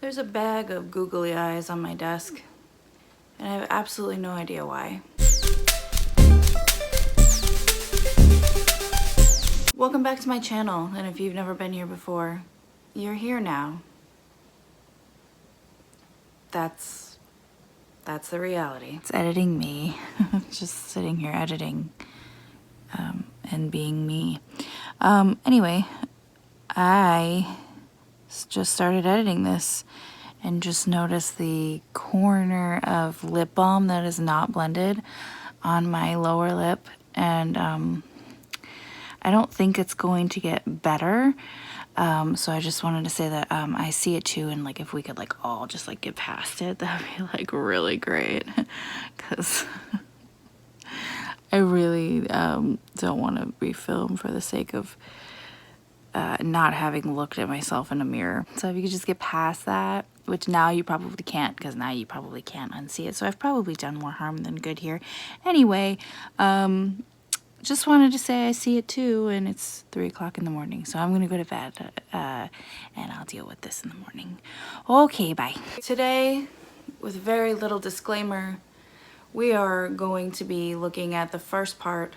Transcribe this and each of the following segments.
There's a bag of googly eyes on my desk, and I have absolutely no idea why. Welcome back to my channel, and if you've never been here before, you're here now. That's the reality. It's editing me, just sitting here editing and being me. Anyway, I just started editing this and just noticed the corner of lip balm that is not blended on my lower lip, and I don't think it's going to get better. So I just wanted to say that I see it too, and like if we could like all just like get past it, that'd be like really great, because I really don't want to be filmed for the sake of not having looked at myself in a mirror. So if you could just get past that, which now you probably can't, because now you probably can't unsee it. So I've probably done more harm than good here. Anyway, just wanted to say I see it too, and it's 3 o'clock in the morning, so I'm gonna go to bed, and I'll deal with this in the morning. Okay, bye. Today, with very little disclaimer, we are going to be looking at the first part,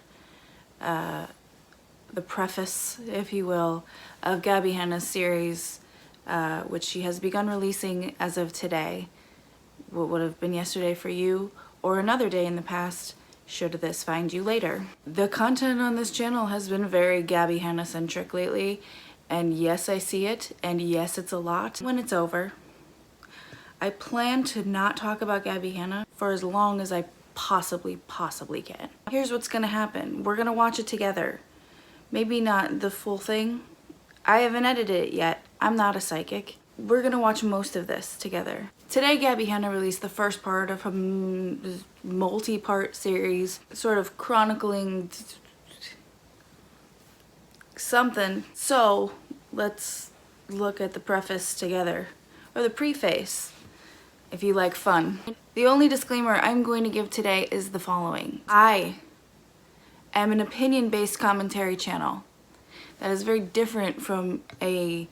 the preface, if you will, of Gabbie Hanna's series, which she has begun releasing as of today. What would have been yesterday for you, or another day in the past, should this find you later. The content on this channel has been very Gabbie Hanna centric lately, and yes, I see it, and yes, it's a lot. When it's over, I plan to not talk about Gabbie Hanna for as long as I possibly can. Here's what's gonna happen. We're gonna watch it together. Maybe not the full thing. I haven't edited it yet. I'm not a psychic. We're gonna watch most of this together. Today, Gabbie Hanna released the first part of a multi-part series, sort of chronicling something. So let's look at the preface together, or the preface, if you like fun. The only disclaimer I'm going to give today is the following. I am an opinion-based commentary channel. That is very different from a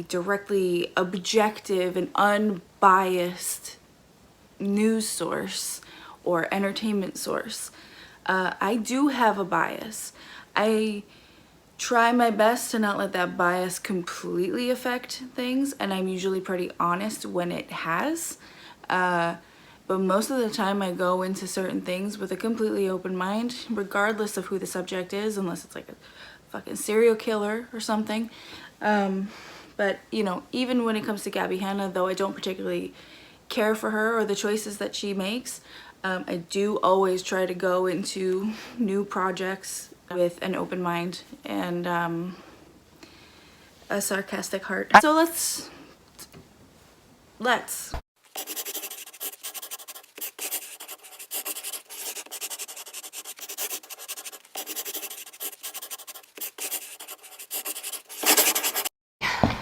directly objective and unbiased news source or entertainment source. I do have a bias. I try my best to not let that bias completely affect things, and I'm usually pretty honest when it has. But most of the time I go into certain things with a completely open mind, regardless of who the subject is, unless it's like a fucking serial killer or something. But, you know, even when it comes to Gabbie Hanna, though I don't particularly care for her or the choices that she makes, I do always try to go into new projects with an open mind and a sarcastic heart. So let's.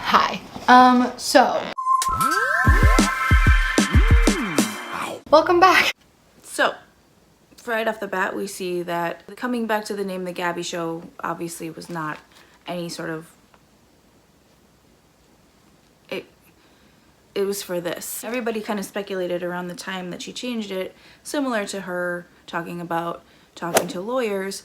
Hi. Welcome back. So, right off the bat, we see that coming back to the name The Gabbie Show obviously was not any sort of... It was for this. Everybody kind of speculated around the time that she changed it, similar to her talking to lawyers.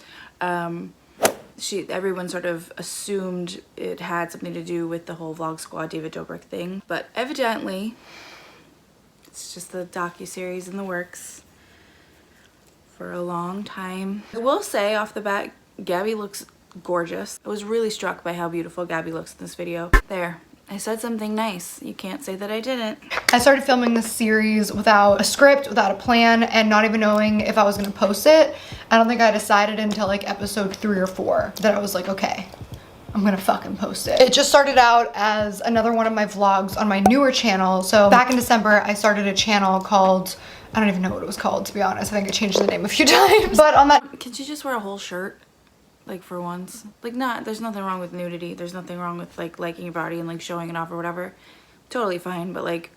Everyone sort of assumed it had something to do with the whole Vlog Squad David Dobrik thing, but evidently it's just the docuseries in the works for a long time. I will say off the bat, Gabbie looks gorgeous. I was really struck by how beautiful Gabbie looks in this video. There, I said something nice. You can't say that I didn't. I started filming this series without a script, without a plan, and not even knowing if I was gonna post it. I don't think I decided until like episode 3 or 4 that I was like, okay, I'm gonna fucking post it. It just started out as another one of my vlogs on my newer channel. So back in December, I started a channel called, I don't even know what it was called, to be honest. I think I changed the name a few times. But on that— Could you just wear a whole shirt? Like for once? Like there's nothing wrong with nudity. There's nothing wrong with like liking your body and like showing it off or whatever. Totally fine, but like,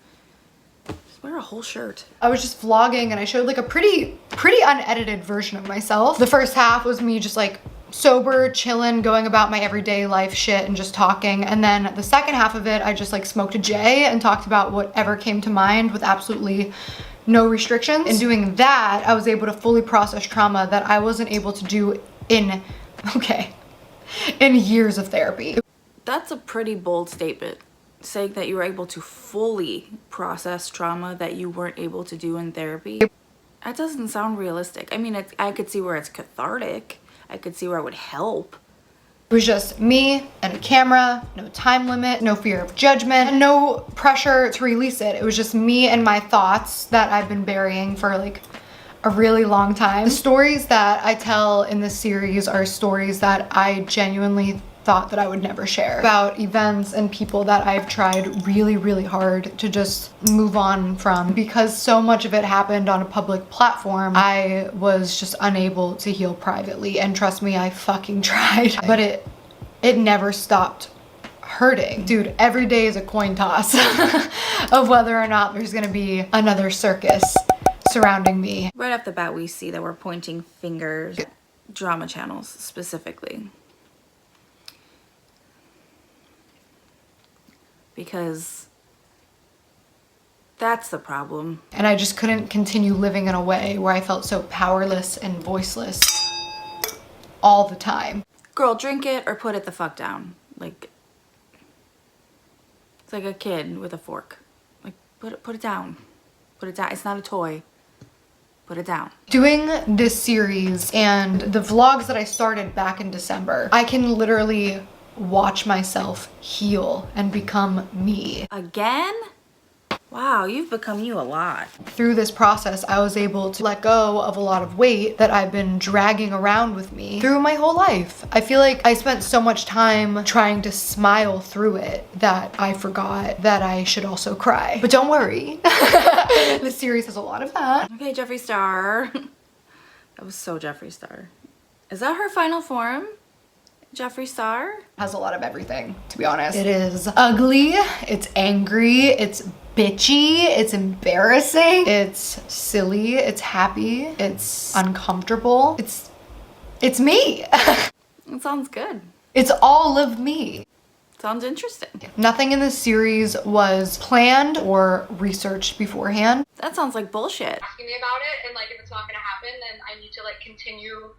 just wear a whole shirt. I was just vlogging and I showed like a pretty unedited version of myself. The first half was me just like sober, chilling, going about my everyday life shit and just talking. And then the second half of it, I just like smoked a J and talked about whatever came to mind with absolutely no restrictions. In doing that, I was able to fully process trauma that I wasn't able to do in years of therapy. That's a pretty bold statement, saying that you were able to fully process trauma that you weren't able to do in therapy. That doesn't sound realistic. I mean, I could see where it's cathartic. I could see where it would help. It was just me and a camera, no time limit, no fear of judgment, and no pressure to release it. It was just me and my thoughts that I've been burying for like a really long time. The stories that I tell in this series are stories that I genuinely thought that I would never share, about events and people that I've tried really, really hard to just move on from. Because so much of it happened on a public platform, I was just unable to heal privately. And trust me, I fucking tried, but it never stopped hurting. Dude, every day is a coin toss of whether or not there's gonna be another circus surrounding me. Right off the bat, we see that we're pointing fingers at drama channels specifically. Because that's the problem. And I just couldn't continue living in a way where I felt so powerless and voiceless all the time. Girl, drink it or put it the fuck down. Like, it's like a kid with a fork. Like, put it down. Put it down. It's not a toy. Put it down. Doing this series and the vlogs that I started back in December, I can literally watch myself heal and become me. Again? Wow, you've become you a lot. Through this process, I was able to let go of a lot of weight that I've been dragging around with me through my whole life. I feel like I spent so much time trying to smile through it that I forgot that I should also cry. But don't worry, this series has a lot of that. Okay, Jeffree Star. That was so Jeffree Star. Is that her final form? Jeffree Star? Has a lot of everything, to be honest. It is ugly, it's angry, it's bitchy, it's embarrassing, it's silly, it's happy, it's uncomfortable. It's me. It sounds good. It's all of me. Sounds interesting. Nothing in this series was planned or researched beforehand. That sounds like bullshit. Asking me about it, and like if it's not gonna happen, then I need to like continue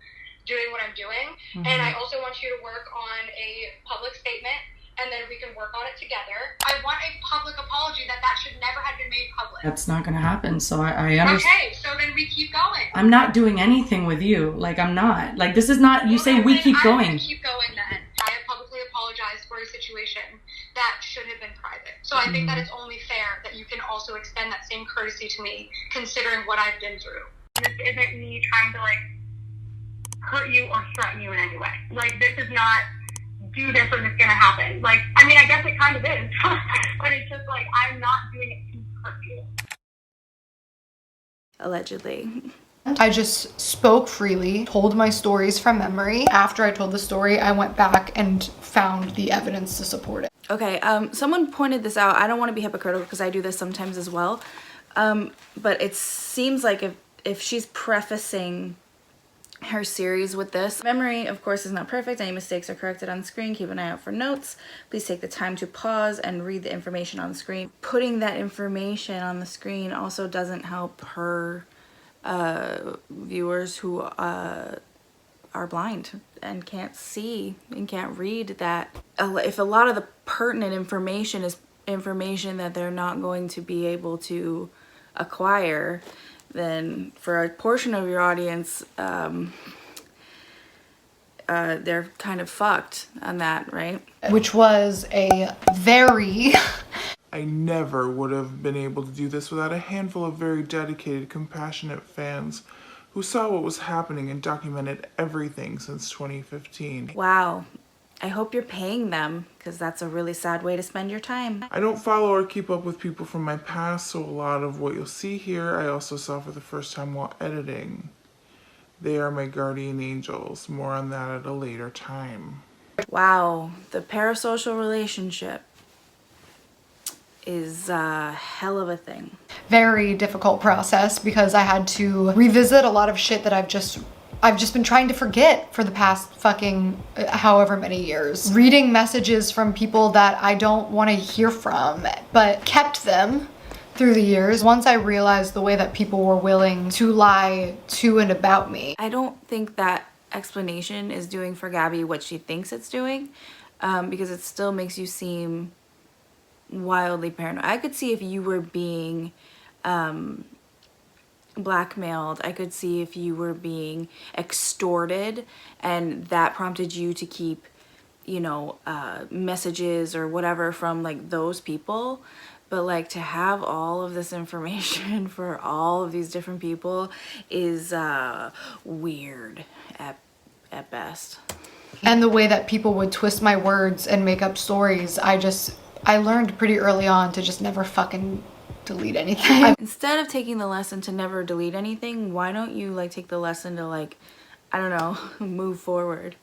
doing what I'm doing. And I also want you to work on a public statement, and then we can work on it together. I want a public apology that should never have been made public. That's not gonna happen, so I understand. Okay, so then we keep going. I'm not doing anything with you. Like, I'm not. Like, this is not, you say we keep I'm going. gonna keep going then. I have publicly apologized for a situation that should have been private. So I think that it's only fair that you can also extend that same courtesy to me, considering what I've been through. This isn't me trying to like hurt you or threaten you in any way. Like, this is not do this or it's gonna happen. Like, I mean, I guess it kind of is, but it's just like, I'm not doing it to hurt you. Allegedly. I just spoke freely, told my stories from memory. After I told the story, I went back and found the evidence to support it. Okay, someone pointed this out. I don't want to be hypocritical because I do this sometimes as well. But it seems like if she's prefacing her series with this. Memory, of course, is not perfect. Any mistakes are corrected on screen. Keep an eye out for notes. Please take the time to pause and read the information on the screen. Putting that information on the screen also doesn't help her viewers who are blind and can't see and can't read that. If a lot of the pertinent information is information that they're not going to be able to acquire, then for a portion of your audience, they're kind of fucked on that, right? Which was a very... I never would have been able to do this without a handful of very dedicated, compassionate fans who saw what was happening and documented everything since 2015. Wow. I hope you're paying them, because that's a really sad way to spend your time. I don't follow or keep up with people from my past, so a lot of what you'll see here I also saw for the first time while editing. They are my guardian angels. More on that at a later time. Wow, the parasocial relationship is a hell of a thing. very difficult process because I had to revisit a lot of shit that I've just I've just been trying to forget for the past fucking however many years. Reading messages from people that I don't want to hear from, but kept them through the years. Once I realized the way that people were willing to lie to and about me. I don't think that explanation is doing for Gabbie what she thinks it's doing, because it still makes you seem wildly paranoid. I could see if you were being blackmailed. I could see if you were being extorted and that prompted you to keep, you know, messages or whatever from like those people. But like to have all of this information for all of these different people is weird at best. And the way that people would twist my words and make up stories, I learned pretty early on to just never fucking delete anything. Instead of taking the lesson to never delete anything, why don't you like take the lesson to like, I don't know, move forward?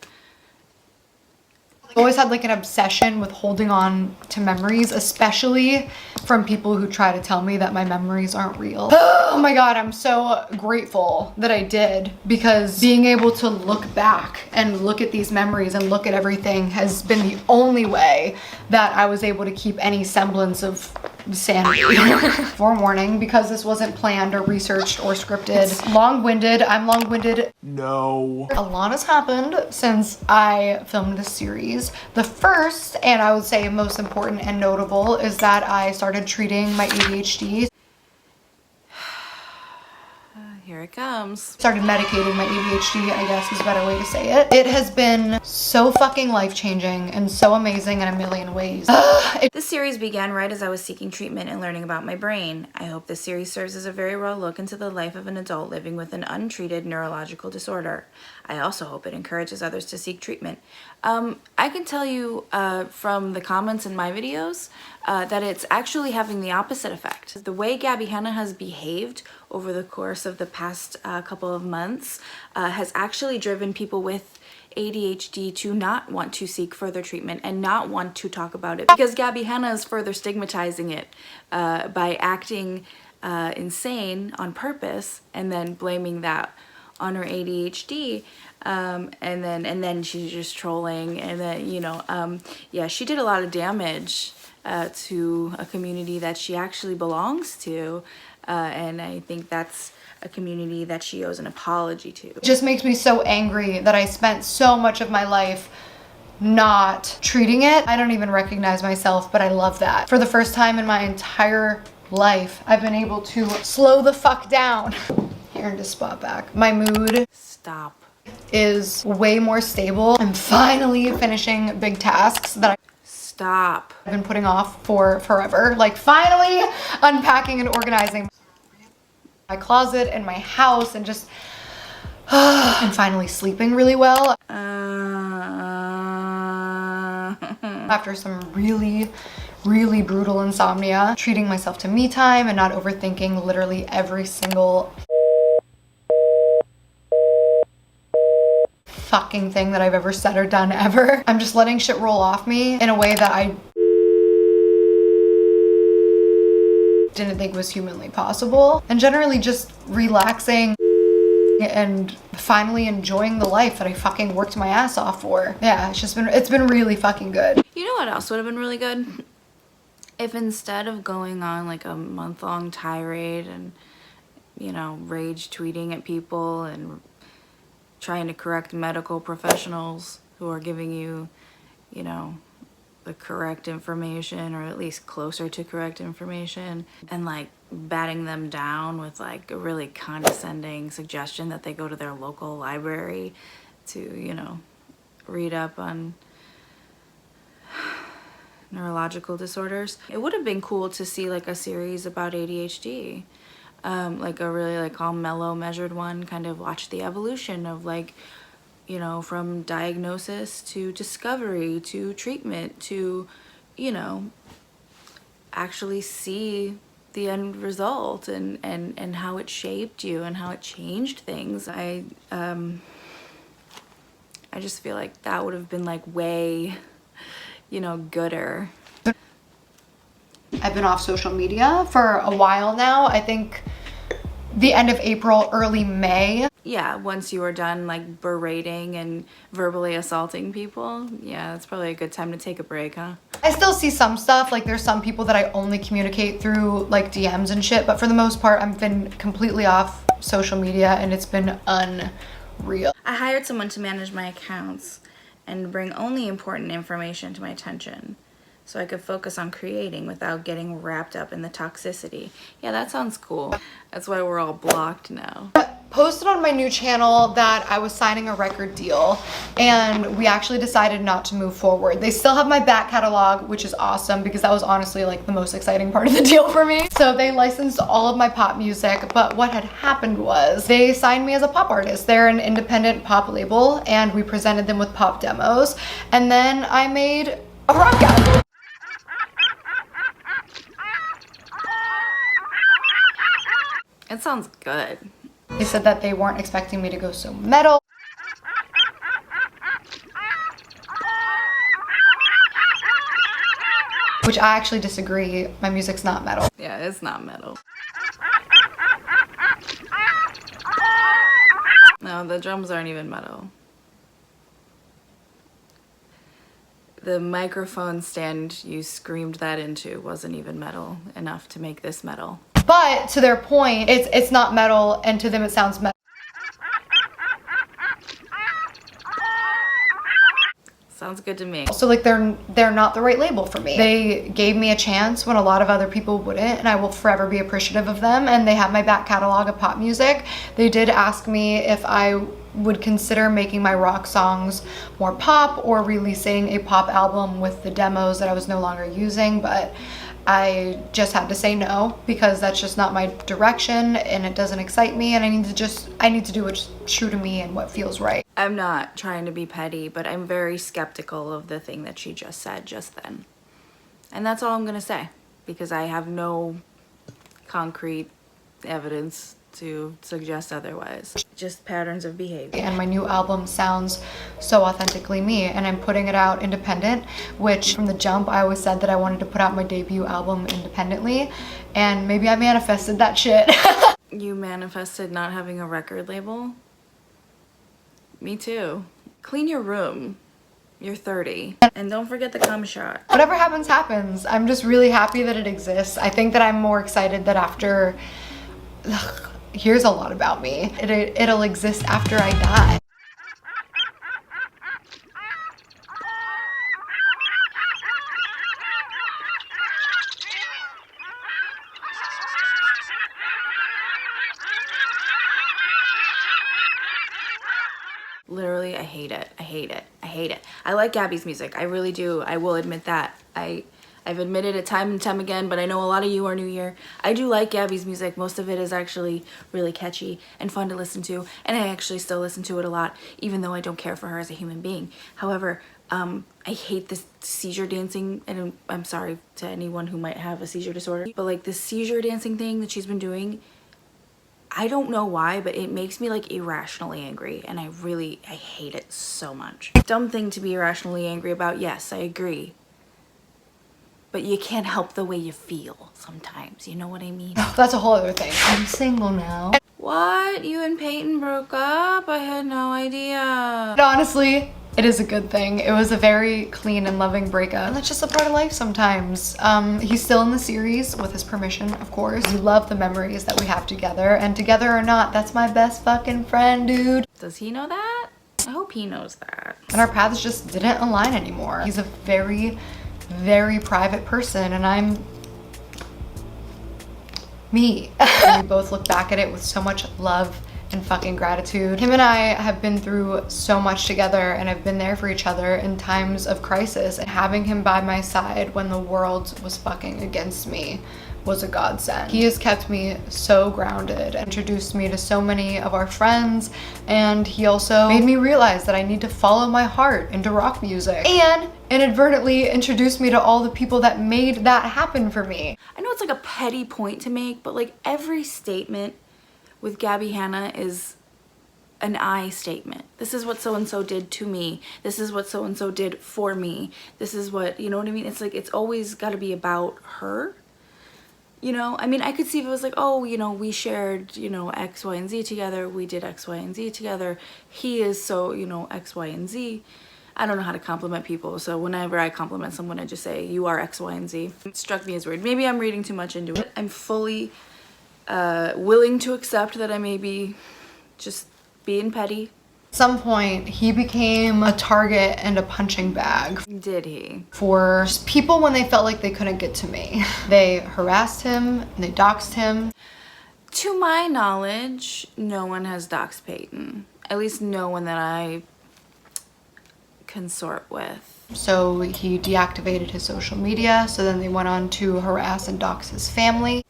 I've always had like an obsession with holding on to memories, especially from people who try to tell me that my memories aren't real. Oh my God, I'm so grateful that I did, because being able to look back and look at these memories and look at everything has been the only way that I was able to keep any semblance of sanity. Forewarning, because this wasn't planned or researched or scripted. It's long-winded. I'm long-winded. No. A lot has happened since I filmed this series. The first, and I would say most important and notable, is that I started treating my ADHD. Here it comes. Started medicating my ADHD, I guess is a better way to say it. It has been so fucking life-changing and so amazing in a million ways. This series began right as I was seeking treatment and learning about my brain. I hope this series serves as a very raw look into the life of an adult living with an untreated neurological disorder. I also hope it encourages others to seek treatment. I can tell you from the comments in my videos that it's actually having the opposite effect. The way Gabbie Hanna has behaved over the course of the past couple of months has actually driven people with ADHD to not want to seek further treatment and not want to talk about it, because Gabbie Hanna is further stigmatizing it by acting insane on purpose and then blaming that on her ADHD, and then she's just trolling, and then, you know, yeah, she did a lot of damage to a community that she actually belongs to, and I think that's a community that she owes an apology to. It just makes me so angry that I spent so much of my life not treating it. I don't even recognize myself, but I love that. For the first time in my entire life, I've been able to slow the fuck down. Here, to spot back. My mood is way more stable. I'm finally finishing big tasks that I've been putting off for forever. Like finally unpacking and organizing my closet and my house and just and finally sleeping really well. After some really brutal insomnia, treating myself to me time and not overthinking literally every single fucking thing that I've ever said or done ever. I'm just letting shit roll off me in a way that I didn't think was humanly possible, and generally just relaxing and finally enjoying the life that I fucking worked my ass off for. Yeah, it's been really fucking good. You know what else would have been really good? If instead of going on like a month-long tirade and, you know, rage tweeting at people and trying to correct medical professionals who are giving you, you know, the correct information, or at least closer to correct information, and like batting them down with like a really condescending suggestion that they go to their local library to, you know, read up on neurological disorders. It would have been cool to see like a series about ADHD, like a really like all mellow, measured one, kind of watch the evolution of like, you know, from diagnosis to discovery to treatment to, you know, actually see the end result and how it shaped you and how it changed things. I just feel like that would have been like way, you know, gooder. I've been off social media for a while now. I think the end of April, early May. Yeah, once you are done like berating and verbally assaulting people, yeah, that's probably a good time to take a break, huh? I still see some stuff, like there's some people that I only communicate through like DMs and shit, but for the most part, I've been completely off social media and it's been unreal. I hired someone to manage my accounts and bring only important information to my attention so I could focus on creating without getting wrapped up in the toxicity. Yeah, that sounds cool. That's why we're all blocked now. Posted on my new channel that I was signing a record deal and we actually decided not to move forward. They still have my back catalog, which is awesome because that was honestly like the most exciting part of the deal for me. So they licensed all of my pop music, but what had happened was they signed me as a pop artist. They're an independent pop label and we presented them with pop demos, and then I made a rock album. It sounds good. They said that they weren't expecting me to go so metal. Which I actually disagree. My music's not metal. Yeah, it's not metal. No, the drums aren't even metal. The microphone stand you screamed that into wasn't even metal enough to make this metal. But to their point, it's not metal, and to them it sounds metal. Sounds good to me. So like they're not the right label for me. They gave me a chance when a lot of other people wouldn't, and I will forever be appreciative of them, and they have my back catalog of pop music. They did ask me if I would consider making my rock songs more pop or releasing a pop album with the demos that I was no longer using, but I just had to say no because that's just not my direction and it doesn't excite me, and I need to do what's true to me and what feels right. I'm not trying to be petty, but I'm very skeptical of the thing that she just said just then. And that's all I'm gonna say because I have no concrete evidence to suggest otherwise. Just patterns of behavior. And my new album sounds so authentically me, and I'm putting it out independent, which from the jump I always said that I wanted to put out my debut album independently, and maybe I manifested that shit. You manifested not having a record label? Me too. Clean your room. You're 30. And don't forget the cum shot. Whatever happens, happens. I'm just really happy that it exists. I think that I'm more excited that after... Here's a lot about me. It'll exist after I die. Literally, I hate it. I hate it. I hate it. I like Gabbie's music. I really do. I will admit that. I've admitted it time and time again, but I know a lot of you are new here. I do like Gabbie's music. Most of it is actually really catchy and fun to listen to, and I actually still listen to it a lot, even though I don't care for her as a human being. However, I hate this seizure dancing, and I'm sorry to anyone who might have a seizure disorder, but like this seizure dancing thing that she's been doing, I don't know why, but it makes me like irrationally angry, and I hate it so much. Dumb thing to be irrationally angry about, yes, I agree. But you can't help the way you feel sometimes, you know what I mean? That's a whole other thing. I'm single now. What? You and Peyton broke up? I had no idea. But honestly, it is a good thing. It was a very clean and loving breakup. And that's just a part of life sometimes. He's still in the series with his permission, of course. We love the memories that we have together, and together or not, that's my best fucking friend, dude. Does he know that? I hope he knows that. And our paths just didn't align anymore. He's a very, very private person, and I'm me. And we both look back at it with so much love and fucking gratitude. Him and I have been through so much together, and I've been there for each other in times of crisis, and having him by my side when the world was fucking against me was a godsend. He has kept me so grounded, introduced me to so many of our friends, and he also made me realize that I need to follow my heart into rock music, and inadvertently introduced me to all the people that made that happen for me. I know it's like a petty point to make, but like every statement with Gabbie Hanna is an I statement. This is what so-and-so did to me. This is what so-and-so did for me. This is what, you know what I mean? It's like, it's always got to be about her. You know, I mean, I could see if it was like, oh, you know, we shared, you know, X, Y, and Z together. We did X, Y, and Z together. He is so, you know, X, Y, and Z. I don't know how to compliment people. So whenever I compliment someone, I just say, you are X, Y, and Z. It struck me as weird. Maybe I'm reading too much into it. I'm fully willing to accept that I may be just being petty. At some point, he became a target and a punching bag. Did he? For people when they felt like they couldn't get to me. They harassed him, they doxed him. To my knowledge, no one has doxed Peyton. At least no one that I consort with. So he deactivated his social media, so then they went on to harass and dox his family.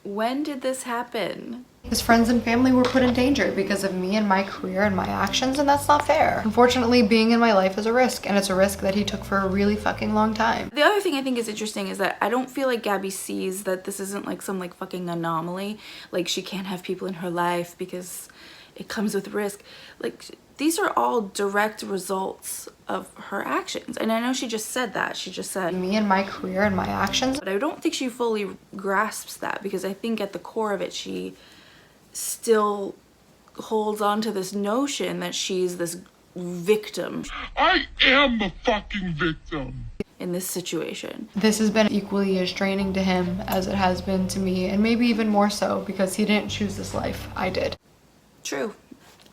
When did this happen? His friends and family were put in danger because of me and my career and my actions, and that's not fair. Unfortunately, being in my life is a risk, and it's a risk that he took for a really fucking long time. The other thing I think is interesting is that I don't feel like Gabbie sees that this isn't like some like fucking anomaly. Like she can't have people in her life because it comes with risk. Like these are all direct results of her actions. And I know she just said that. She just said Me and my career and my actions. but I don't think she fully grasps that, because I think at the core of it she still holds on to this notion that she's this victim. I am the fucking victim In this situation. This has been equally as draining to him as it has been to me, and maybe even more so because he didn't choose this life. I did. True.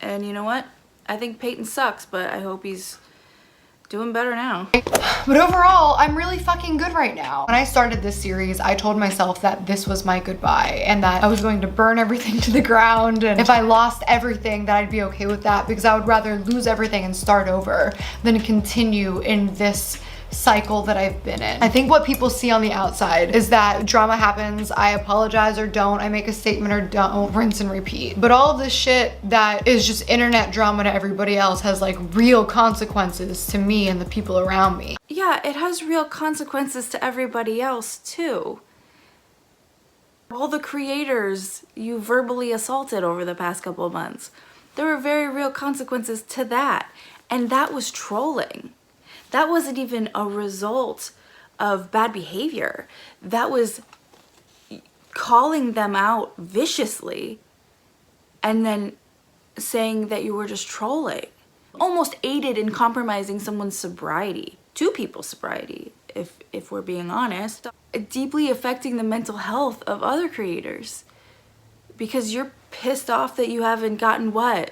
And you know what? I think Peyton sucks, but I hope he's doing better now. But overall, I'm really fucking good right now. When I started this series, I told myself that this was my goodbye and that I was going to burn everything to the ground, and if I lost everything that I'd be okay with that, because I would rather lose everything and start over than continue in this cycle that I've been in. I think what people see on the outside is that drama happens, I apologize or don't, I make a statement or don't, rinse and repeat. But all of this shit that is just internet drama to everybody else has like real consequences to me and the people around me. Yeah, it has real consequences to everybody else too. All the creators you verbally assaulted over the past couple of months, there were very real consequences to that. And that was trolling. That wasn't even a result of bad behavior. That was calling them out viciously and then saying that you were just trolling. Almost aided in compromising someone's sobriety, two people's sobriety, if we're being honest. Deeply affecting the mental health of other creators because you're pissed off that you haven't gotten what?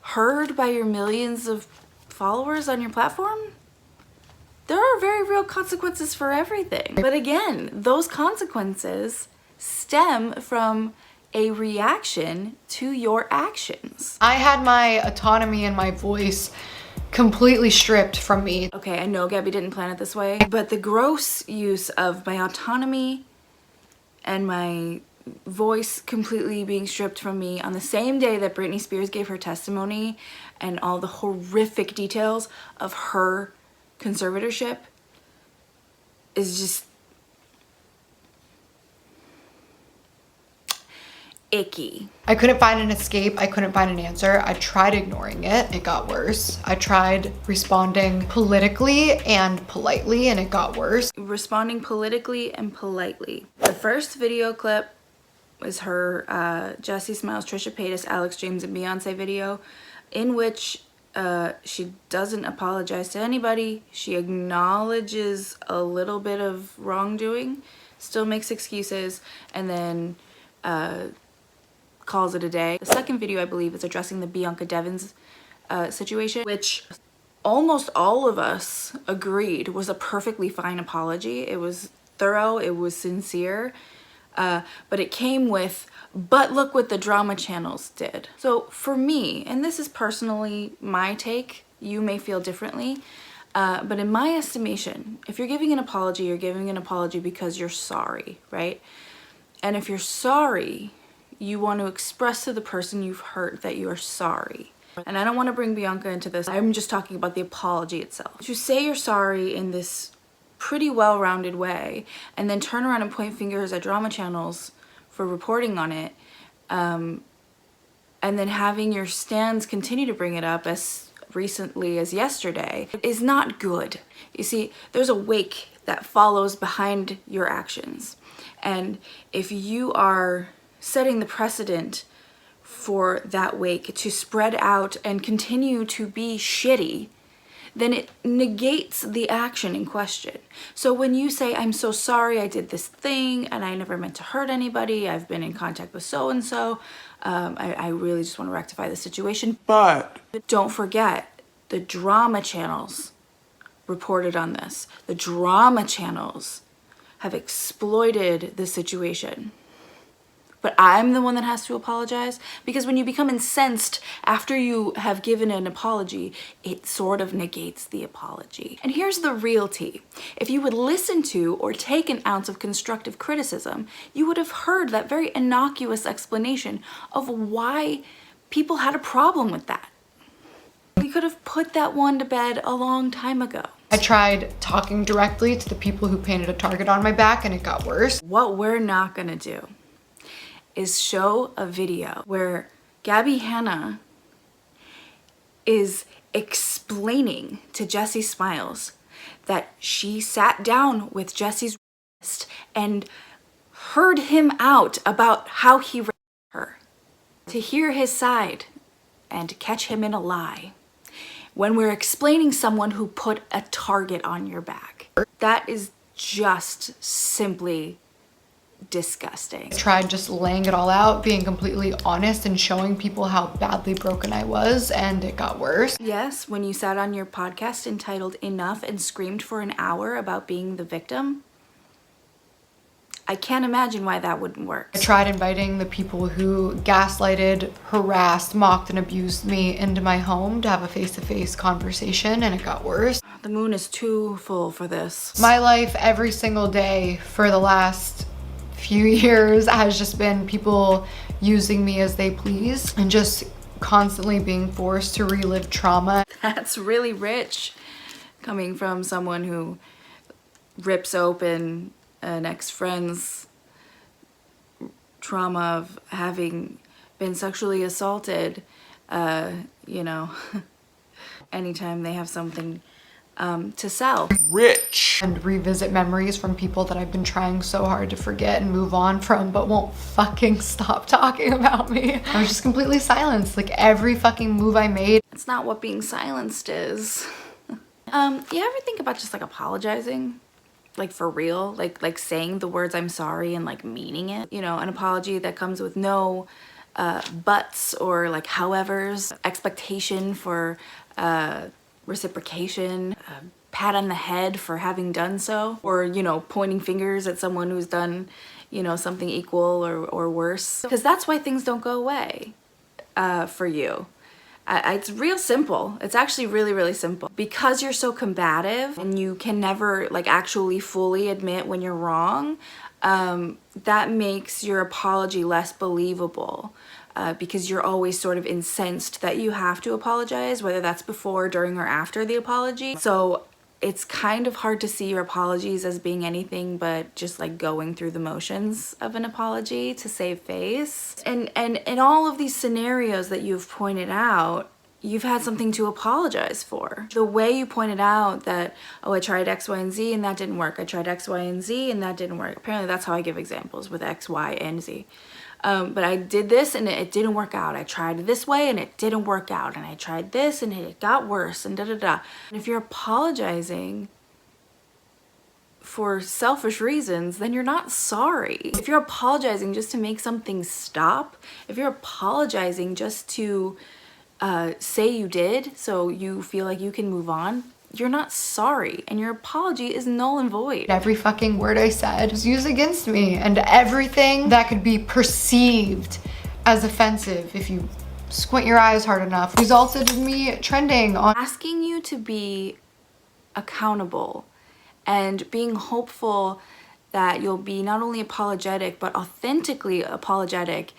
Heard by your millions of followers on your platform? There are very real consequences for everything. But again, those consequences stem from a reaction to your actions. I had my autonomy and my voice completely stripped from me. Okay, I know Gabbie didn't plan it this way, but the gross use of my autonomy and my voice completely being stripped from me on the same day that Britney Spears gave her testimony and all the horrific details of her conservatorship is just icky. I couldn't find an escape. I couldn't find an answer. I tried ignoring it. It got worse. I tried responding politically and politely, and it got worse. Responding politically and politely. The first video clip was her Jessie Smiles, Trisha Paytas, Alex James, and Beyonce video in which she doesn't apologize to anybody. She acknowledges a little bit of wrongdoing, still makes excuses, and then calls it a day. The second video, I believe, is addressing the Bianca Devins situation, which almost all of us agreed was a perfectly fine apology. It was thorough, it was sincere, but it came with, but look what the drama channels did. So for me, and this is personally my take, you may feel differently, but in my estimation, if you're giving an apology, you're giving an apology because you're sorry, right? And if you're sorry, you want to express to the person you've hurt that you are sorry. And I don't want to bring Bianca into this. I'm just talking about the apology itself. To say you're sorry in this pretty well-rounded way and then turn around and point fingers at drama channels for reporting on it, and then having your stands continue to bring it up as recently as yesterday is not good. You see, there's a wake that follows behind your actions. And if you are setting the precedent for that wake to spread out and continue to be shitty, then it negates the action in question. So when you say, I'm so sorry I did this thing and I never meant to hurt anybody, I've been in contact with so-and-so, I really just want to rectify the situation. But Don't forget, the drama channels reported on this. The drama channels have exploited the situation. But I'm the one that has to apologize, because when you become incensed after you have given an apology, it sort of negates the apology. And here's the real tea. If you would listen to or take an ounce of constructive criticism, you would have heard that very innocuous explanation of why people had a problem with that. We could have put that one to bed a long time ago. I tried talking directly to the people who painted a target on my back and it got worse. What we're not gonna do is show a video where Gabbie Hanna is explaining to Jesse Smiles that she sat down with Jesse's rapist and heard him out about how he raped her, to hear his side and catch him in a lie. When we're explaining someone who put a target on your back, that is just simply disgusting. I tried just laying it all out, being completely honest and showing people how badly broken I was, and it got worse. Yes, when you sat on your podcast entitled Enough and screamed for an hour about being the victim, I can't imagine why that wouldn't work. I tried inviting the people who gaslighted, harassed, mocked, and abused me into my home to have a face-to-face conversation, and it got worse. The moon is too full for this. My life every single day for the last few years has just been people using me as they please and just constantly being forced to relive trauma. That's really rich, coming from someone who rips open an ex-friend's trauma of having been sexually assaulted, you know, anytime they have something to sell. rich. And revisit memories from people that I've been trying so hard to forget and move on from, but won't fucking stop talking about me. I was just completely silenced. Like every fucking move I made. It's not what being silenced is. You ever think about just like apologizing? Like for real? Like saying the words I'm sorry and like meaning it? You know, an apology that comes with no buts or like howevers, expectation for reciprocation, a pat on the head for having done so, or, you know, pointing fingers at someone who's done, you know, something equal or worse. Because that's why things don't go away for you. It's real simple. It's actually really, really simple. Because you're so combative and you can never like actually fully admit when you're wrong, that makes your apology less believable. Because you're always sort of incensed that you have to apologize, whether that's before, during, or after the apology. So it's kind of hard to see your apologies as being anything but just like going through the motions of an apology to save face. And in all of these scenarios that you've pointed out, you've had something to apologize for. The way you pointed out that, oh, I tried X, Y, and Z and that didn't work. I tried X, Y, and Z and that didn't work. Apparently that's how I give examples, with X, Y, and Z. But I did this and it didn't work out. I tried it this way and it didn't work out. And I tried this and it got worse and da-da-da. And if you're apologizing for selfish reasons, then you're not sorry. If you're apologizing just to make something stop, if you're apologizing just to say you did so you feel like you can move on, you're not sorry, and your apology is null and void. Every fucking word I said was used against me, and everything that could be perceived as offensive if you squint your eyes hard enough resulted in me trending on. Asking you to be accountable and being hopeful that you'll be not only apologetic but authentically apologetic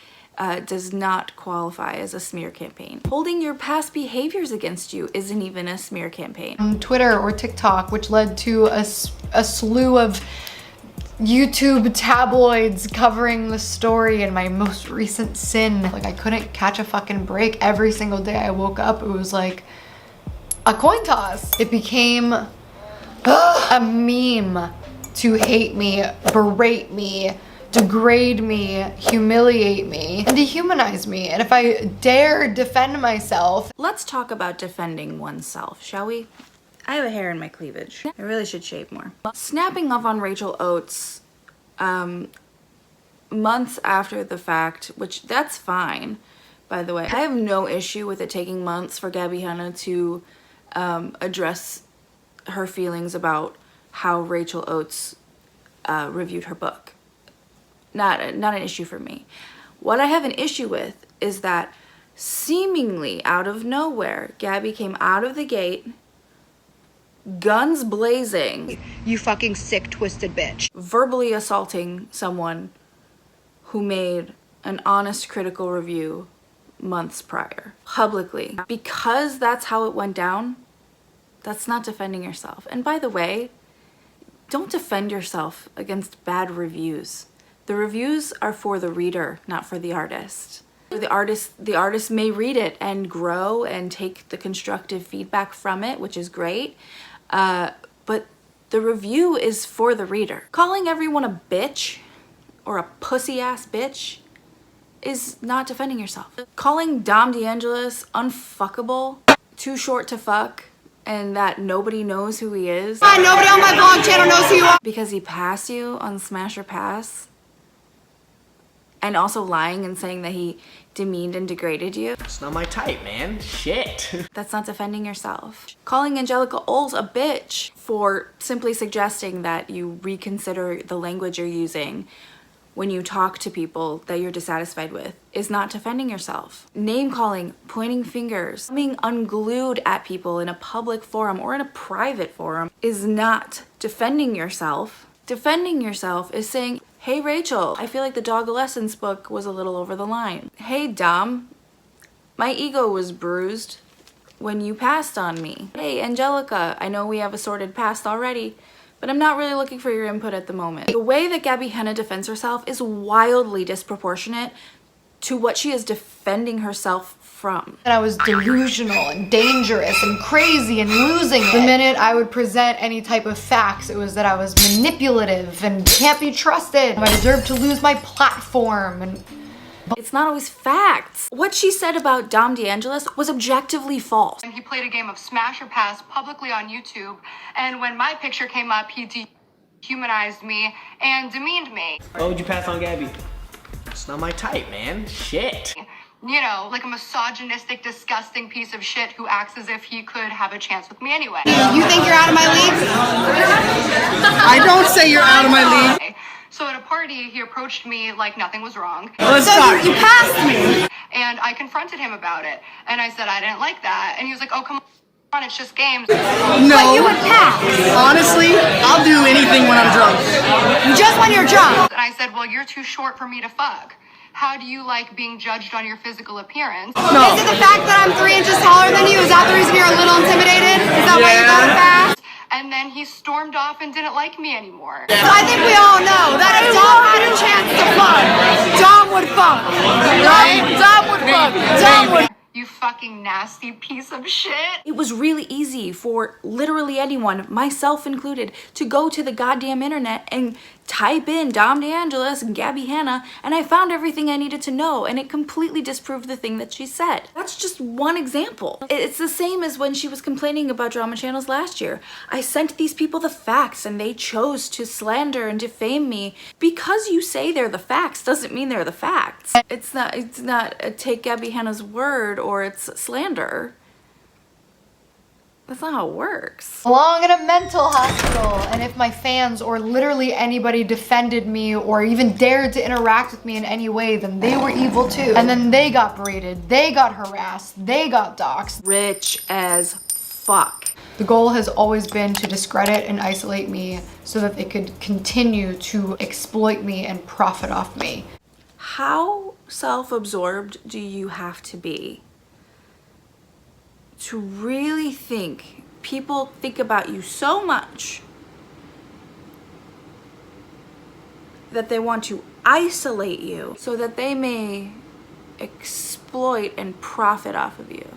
does not qualify as a smear campaign. Holding your past behaviors against you isn't even a smear campaign. On Twitter or TikTok, which led to a slew of YouTube tabloids covering the story and my most recent sin. Like I couldn't catch a fucking break. Every single day I woke up, it was like a coin toss. It became a meme to hate me, berate me, degrade me, humiliate me, and dehumanize me. And if I dare defend myself... Let's talk about defending oneself, shall we? I have a hair in my cleavage. I really should shave more. Snapping off on Rachel Oates months after the fact, which that's fine, by the way. I have no issue with it taking months for Gabbie Hanna to address her feelings about how Rachel Oates reviewed her book. Not an issue for me. What I have an issue with is that seemingly out of nowhere, Gabbie came out of the gate, guns blazing, You fucking sick, twisted bitch. verbally assaulting someone who made an honest critical review months prior, publicly. Because that's how it went down, that's not defending yourself. And by the way, don't defend yourself against bad reviews. The reviews are for the reader, not for the artist. The artist may read it and grow and take the constructive feedback from it, which is great. But the review is for the reader. Calling everyone a bitch or a pussy ass bitch is not defending yourself. Calling Dom DeAngelis unfuckable, too short to fuck, and that nobody knows who he is. Nobody on my vlog channel knows who you are. Because he passed you on Smash or Pass. And also lying and saying that he demeaned and degraded you. It's not my type, man. Shit. That's not defending yourself. Calling Angelica Oles a bitch for simply suggesting that you reconsider the language you're using when you talk to people that you're dissatisfied with is not defending yourself. Name calling, pointing fingers, being unglued at people in a public forum or in a private forum is not defending yourself. Defending yourself is saying, hey Rachel, I feel like the Dogolescence book was a little over the line. Hey Dom, my ego was bruised when you passed on me. Hey Angelica, I know we have a sordid past already, but I'm not really looking for your input at the moment. The way that Gabbie Hanna defends herself is wildly disproportionate to what she is defending herself from. And I was delusional and dangerous and crazy and losing it. The minute I would present any type of facts, it was that I was manipulative and can't be trusted. I deserved to lose my platform. And it's not always facts. What she said about Dom DeAngelis was objectively false. And he played a game of Smash or Pass publicly on YouTube, and when my picture came up, he dehumanized me and demeaned me. Why would you pass on Gabbie? It's not my type, man. Shit. You know, like a misogynistic, disgusting piece of shit who acts as if he could have a chance with me anyway. you think you're out of my league? I don't say you're out of my league. So at a party, he approached me like nothing was wrong. Let's talk. You passed me. And I confronted him about it. And I said I didn't like that. And he was like, oh, come on, it's just games. No. But you would pass. Honestly, I'll do anything when I'm drunk. Just when you're drunk. And I said, well, you're too short for me to fuck. How do you like being judged on your physical appearance? No. Is it the fact that I'm 3 inches taller than you? Is that the reason you're a little intimidated? Is that why you're going fast? And then he stormed off and didn't like me anymore. So I think we all know that if Dom had a chance to fuck, Dom would fuck. Right? Dom would fuck. Dom would. You fucking nasty piece of shit. It was really easy for literally anyone, myself included, to go to the goddamn internet and type in Dom DeAngelis and Gabbie Hanna, and I found everything I needed to know, and it completely disproved the thing that she said. That's just one example. It's the same as when she was complaining about drama channels last year. I sent these people the facts, and they chose to slander and defame me. Because you say they're the facts doesn't mean they're the facts. It's not take Gabbie Hanna's word or it's slander. That's not how it works. Belong in a mental hospital, and if my fans or literally anybody defended me or even dared to interact with me in any way, then they were evil too. And then they got berated, they got harassed, they got doxxed. Rich as fuck. The goal has always been to discredit and isolate me so that they could continue to exploit me and profit off me. How self-absorbed do you have to be to really think people think about you so much that they want to isolate you so that they may exploit and profit off of you?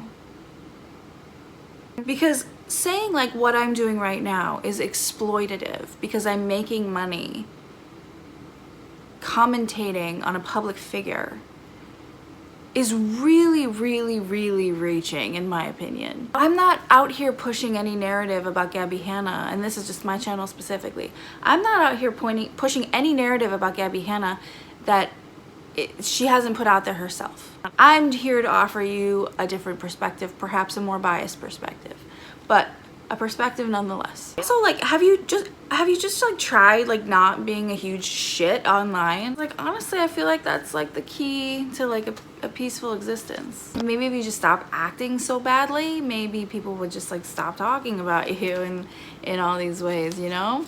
Because saying like what I'm doing right now is exploitative because I'm making money commentating on a public figure is really, really, really reaching, in my opinion. I'm not out here pushing any narrative about Gabbie Hanna, and this is just my channel specifically. I'm not out here pushing any narrative about Gabbie Hanna that she hasn't put out there herself. I'm here to offer you a different perspective, perhaps a more biased perspective, but a perspective nonetheless. So like, have you just like tried like not being a huge shit online? Like honestly, I feel like that's like the key to like a peaceful existence. Maybe if you just stop acting so badly, maybe people would just like stop talking about you in all these ways, you know?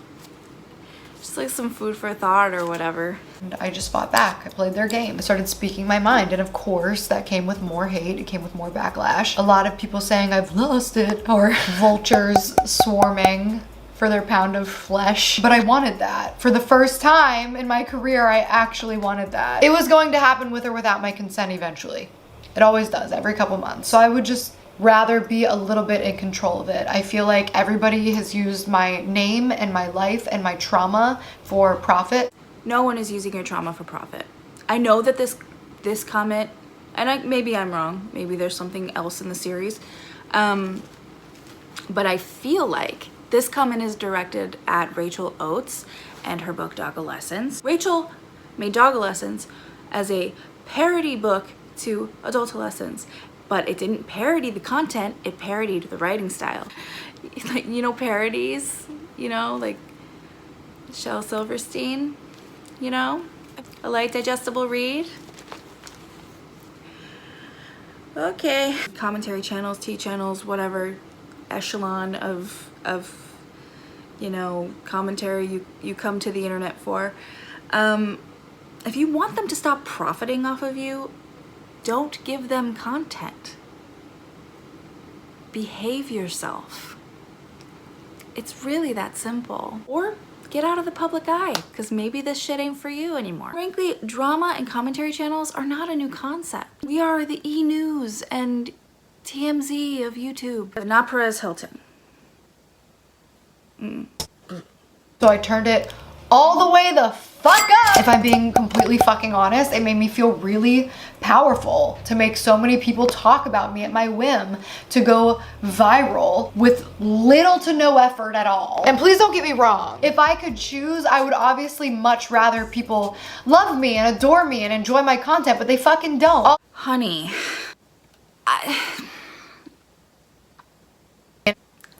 Just like some food for thought or whatever. And I just fought back. I played their game. I started speaking my mind. And of course, that came with more hate. It came with more backlash. A lot of people saying I've lost it, or vultures swarming for their pound of flesh. But I wanted that. For the first time in my career, I actually wanted that. It was going to happen with or without my consent eventually. It always does, every couple months. So I would just rather be a little bit in control of it. I feel like everybody has used my name and my life and my trauma for profit. No one is using your trauma for profit. I know that this comment, and maybe I'm wrong, maybe there's something else in the series, but I feel like this comment is directed at Rachel Oates and her book Dogolescence. Rachel made Dogolescence as a parody book to Adultolescence, but it didn't parody the content, it parodied the writing style. Like, you know, parodies, you know, like Shel Silverstein, you know, a light digestible read. Okay. Commentary channels, T channels, whatever echelon of you know, commentary you come to the internet for. If you want them to stop profiting off of you, don't give them content. Behave yourself. It's really that simple. Or get out of the public eye, because maybe this shit ain't for you anymore. Frankly, drama and commentary channels are not a new concept. We are the E! News and TMZ of YouTube. Not Perez Hilton. So I turned it all the way the fuck up. If I'm being completely fucking honest, it made me feel really powerful to make so many people talk about me at my whim, to go viral with little to no effort at all. And please don't get me wrong. If I could choose, I would obviously much rather people love me and adore me and enjoy my content, but they fucking don't. Honey,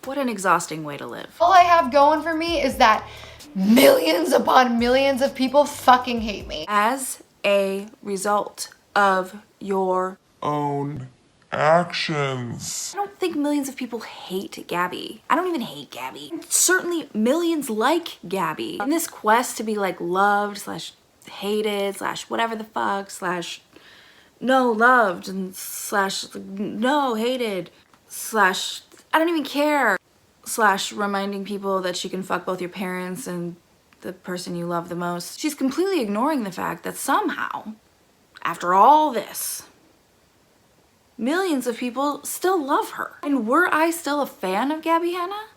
what an exhausting way to live. All I have going for me is that millions upon millions of people fucking hate me. As a result of your Own actions. I don't think millions of people hate Gabbie. I don't even hate Gabbie. Certainly millions like Gabbie. In this quest to be like loved slash hated slash whatever the fuck slash no loved and slash no hated slash I don't even care slash reminding people that she can fuck both your parents and the person you love the most. She's completely ignoring the fact that somehow, after all this, millions of people still love her. And were I still a fan of Gabbie Hanna,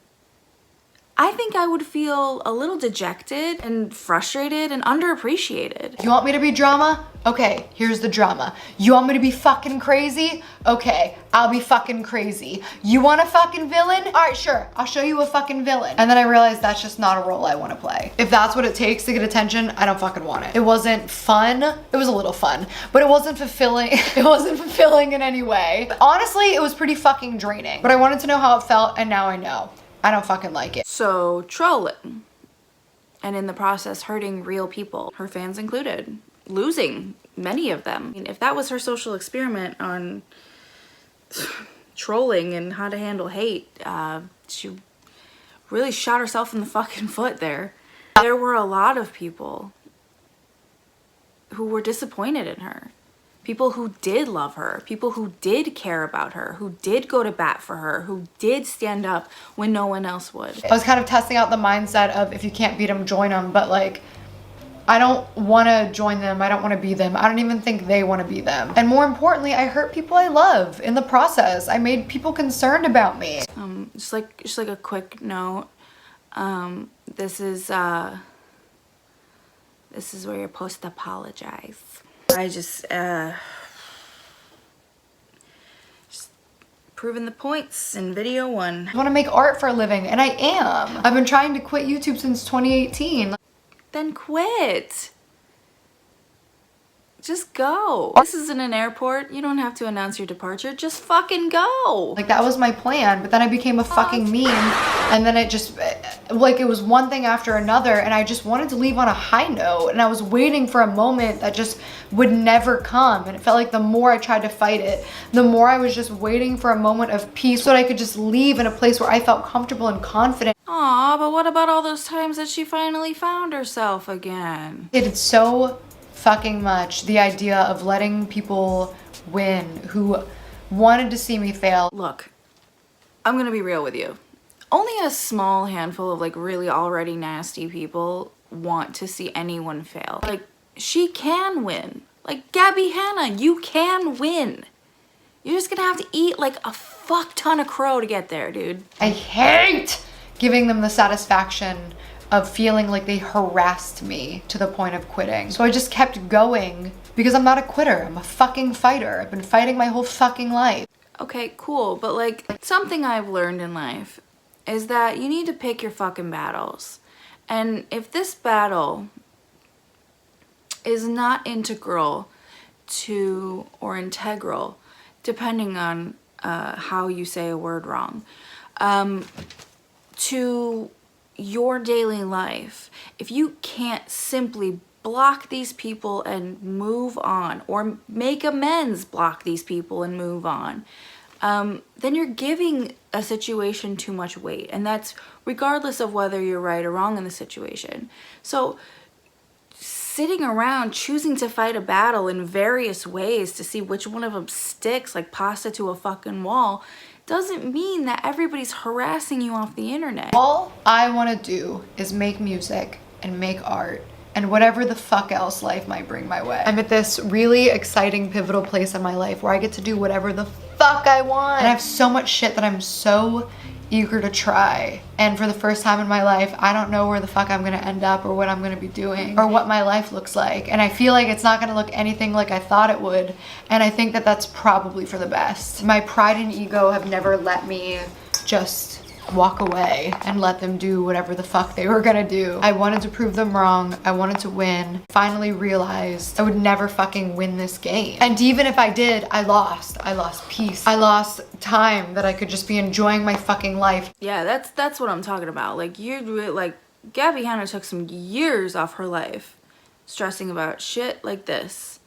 I think I would feel a little dejected and frustrated and underappreciated. You want me to be drama? Okay, here's the drama. You want me to be fucking crazy? Okay, I'll be fucking crazy. You want a fucking villain? All right, sure, I'll show you a fucking villain. And then I realized that's just not a role I want to play. If that's what it takes to get attention, I don't fucking want it. It wasn't fun. It was a little fun, but it wasn't fulfilling. It wasn't fulfilling in any way. Honestly, it was pretty fucking draining, but I wanted to know how it felt, and now I know. I don't fucking like it. So trolling, and in the process hurting real people, her fans included, losing many of them. I mean, if that was her social experiment on trolling and how to handle hate, she really shot herself in the fucking foot there. There were a lot of people who were disappointed in her. People who did love her, people who did care about her, who did go to bat for her, who did stand up when no one else would. I was kind of testing out the mindset of if you can't beat them, join them, but like, I don't want to join them. I don't want to be them. I don't even think they want to be them. And more importantly, I hurt people I love in the process. I made people concerned about me. Just like a quick note. This This is where you're supposed to apologize. I just proving the points in video 1. I want to make art for a living, and I am. I've been trying to quit YouTube since 2018. Then quit. Just go. This isn't an airport. You don't have to announce your departure. Just fucking go. Like, that was my plan, but then I became a fucking meme, and then it just, like, it was one thing after another, and I just wanted to leave on a high note, and I was waiting for a moment that just would never come, and it felt like the more I tried to fight it, the more I was just waiting for a moment of peace so that I could just leave in a place where I felt comfortable and confident. Aw, but what about all those times that she finally found herself again? It is so fucking much the idea of letting people win who wanted to see me fail. Look, I'm gonna be real with you. Only a small handful of like really already nasty people want to see anyone fail. Like, she can win. Like, Gabbie Hanna, you can win. You're just gonna have to eat like a fuck ton of crow to get there, dude. I hate giving them the satisfaction of feeling like they harassed me to the point of quitting. So I just kept going because I'm not a quitter. I'm a fucking fighter. I've been fighting my whole fucking life. Okay, cool, but like, something I've learned in life is that you need to pick your fucking battles. And if this battle is not integral to, or integral, depending on how you say a word wrong, to your daily life, if you can't simply block these people and move on, or make amends, block these people and move on, then you're giving a situation too much weight, and that's regardless of whether you're right or wrong in the situation. So sitting around choosing to fight a battle in various ways to see which one of them sticks like pasta to a fucking wall doesn't mean that everybody's harassing you off the internet. All I want to do is make music and make art and whatever the fuck else life might bring my way. I'm at this really exciting, pivotal place in my life where I get to do whatever the fuck I want. And I have so much shit that I'm so eager to try. And for the first time in my life, I don't know where the fuck I'm gonna end up or what I'm gonna be doing or what my life looks like. And I feel like it's not gonna look anything like I thought it would. And I think that that's probably for the best. My pride and ego have never let me just walk away and let them do whatever the fuck they were gonna do. I wanted to prove them wrong. I wanted to win. Finally realized I would never fucking win this game. And even if I did, I lost. I lost peace. I lost time that I could just be enjoying my fucking life. Yeah, that's what I'm talking about. Like, Gabbie Hanna took some years off her life stressing about shit like this,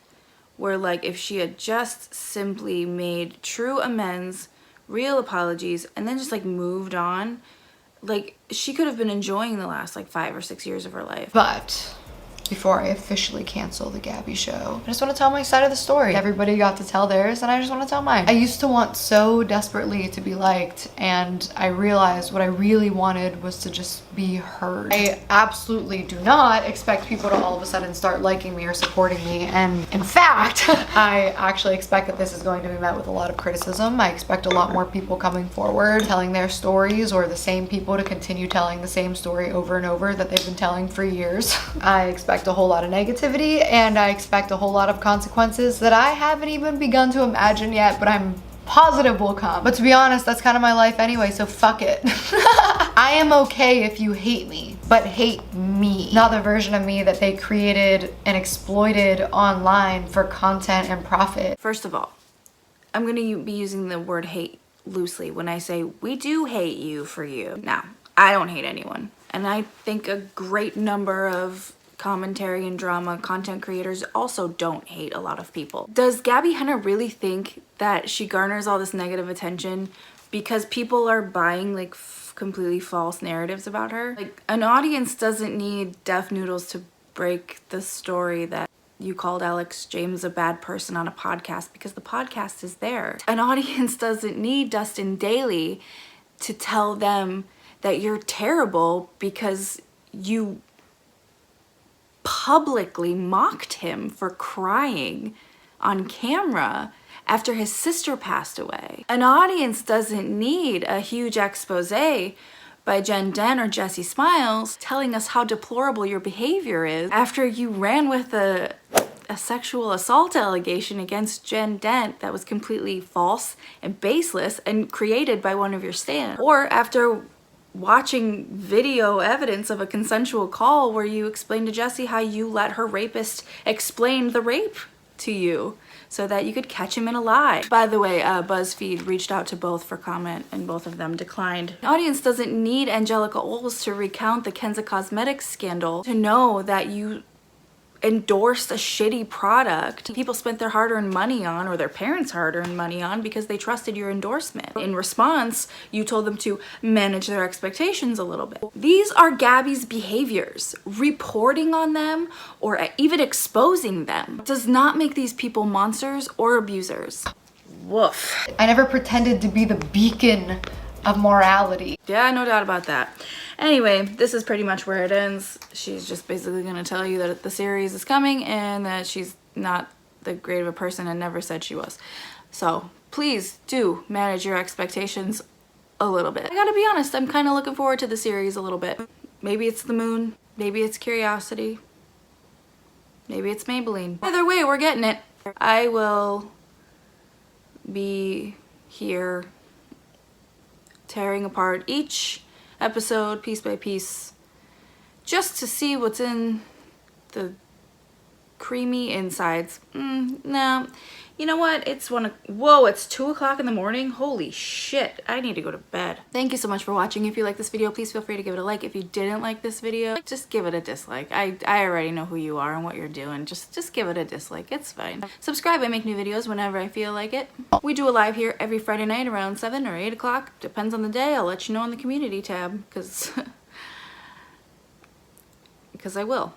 where like if she had just simply made true amends, real apologies, and then just like moved on, like she could have been enjoying the last like 5 or 6 years of her life. But before I officially cancel the Gabbie show, I just want to tell my side of the story. Everybody got to tell theirs, and I just want to tell mine. I used to want so desperately to be liked, and I realized what I really wanted was to just be heard. I absolutely do not expect people to all of a sudden start liking me or supporting me, and in fact, I actually expect that this is going to be met with a lot of criticism. I expect a lot more people coming forward, telling their stories, or the same people to continue telling the same story over and over that they've been telling for years. I expect a whole lot of negativity, and I expect a whole lot of consequences that I haven't even begun to imagine yet, but I'm positive will come. But to be honest, that's kind of my life anyway, so fuck it. I am okay if you hate me, but hate me, not the version of me that they created and exploited online for content and profit. First of all, I'm gonna be using the word hate loosely when I say we do hate you for you. Now, I don't hate anyone, and I think a great number of commentary and drama content creators also don't hate a lot of people. Does Gabbie Hanna really think that she garners all this negative attention because people are buying like completely false narratives about her? Like, an audience doesn't need Deaf Noodles to break the story that you called Alex James a bad person on a podcast, because the podcast is there. An audience doesn't need Dustin Daly to tell them that you're terrible because you publicly mocked him for crying on camera after his sister passed away. An audience doesn't need a huge expose by Jen Dent or Jessie Smiles telling us how deplorable your behavior is after you ran with a sexual assault allegation against Jen Dent that was completely false and baseless and created by one of your stans. Or after watching video evidence of a consensual call where you explained to Jessie how you let her rapist explain the rape to you so that you could catch him in a lie. By the way, BuzzFeed reached out to both for comment and both of them declined. The audience doesn't need Angelica Oles to recount the Kenza Cosmetics scandal to know that you endorsed a shitty product people spent their hard-earned money on, or their parents' hard-earned money on, because they trusted your endorsement. In response, you told them to manage their expectations a little bit. These are Gabbie's behaviors. Reporting on them or even exposing them does not make these people monsters or abusers. Woof. I never pretended to be the beacon of morality. Yeah, no doubt about that. Anyway, this is pretty much where it ends. She's just basically gonna tell you that the series is coming and that she's not that great of a person and never said she was. So please do manage your expectations a little bit. I gotta be honest, I'm kind of looking forward to the series a little bit. Maybe it's the moon, maybe it's curiosity, maybe it's Maybelline. Either way, we're getting it. I will be here tearing apart each episode piece by piece just to see what's in the creamy insides. No, you know what? It's it's 2 o'clock in the morning. Holy shit, I need to go to bed. Thank you so much for watching. If you like this video, please feel free to give it a like. If you didn't like this video, just give it a dislike. I already know who you are and what you're doing. Just give it a dislike. It's fine. Subscribe. I make new videos whenever I feel like it. We do a live here every Friday night around 7 or 8 o'clock. Depends on the day. I'll let you know in the community tab because I will.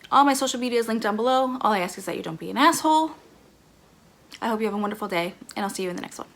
All my social media is linked down below. All I ask is that you don't be an asshole. I hope you have a wonderful day, and I'll see you in the next one.